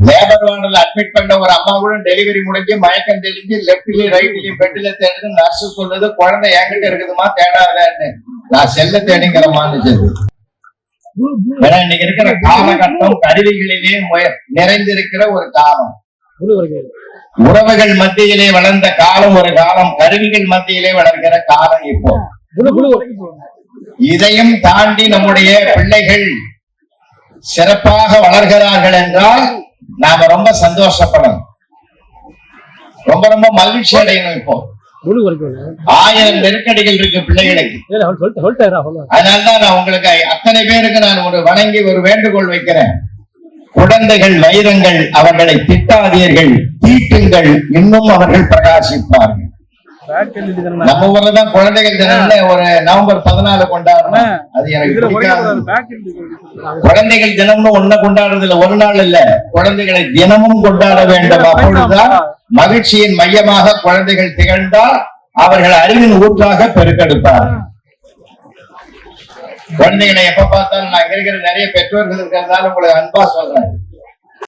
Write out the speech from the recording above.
Labour வார்டில் admit பண்ண ஒரு அம்மா கூட டெலிவரி முடிஞ்சு மயக்கம் தெளிஞ்சு லெப்ட்லயும் ரைட்லயும் பெட்ல தேடுது. நர்ஸ் சொல்லுது குழந்தை என்கிட்ட இருக்குதுமா தேடாதன்னு. நான் செல்ல தேடிங்கிறமான்னு சொல்லு. இன்னைக்கு இருக்கிற காலகட்டம் கருவிகளிலே நிறைந்திருக்கிற ஒரு காலம். உறவுகள் மத்தியிலே வளர்ந்த காலம் ஒரு காலம், கருவிகள் மத்தியிலே வளர்கிற காலம் இப்போ. இதையும் தாண்டி நம்முடைய பிள்ளைகள் சிறப்பாக வளர்கிறார்கள் என்றால் நாம ரொம்ப சந்தோஷப்படணும், ரொம்ப ரொம்ப மகிழ்ச்சி அடையணும். இப்போ 1000 நெருக்கடிகள் இருக்கு பிள்ளைகளுக்கு. அதனால்தான் நான் உங்களுக்கு அத்தனை பேருக்கு நான் ஒரு வணங்கி ஒரு வேண்டுகோள் வைக்கிறேன். குழந்தைகள் வைரங்கள், அவர்களை திட்டாதீர்கள், தீட்டுங்கள், இன்னும் அவர்கள் பிரகாசிப்பார்கள். நம்ம ஊர்லதான் குழந்தைகள் தினம்னு ஒரு நவம்பர் 14 கொண்டாடணும். அது எனக்கு பிடிக்காது. குழந்தைகள் தினம்னு ஒண்ணு கொண்டாடுறது இல்ல, ஒரு நாள் இல்ல, குழந்தைகளை தினமும் கொண்டாட வேண்டும். அப்பொழுதுதான் மகிழ்ச்சியின் மையமாக குழந்தைகள் திகழ்ந்தால் அவர்கள் அறிவின் ஊற்றாக பெருக்கெடுப்பார். குழந்தைகளை எப்ப பார்த்தாலும் நான் இருக்கிற நிறைய பெற்றோர்கள் இருக்கிறதால உங்களுக்கு அன்பா சொல்றேன்,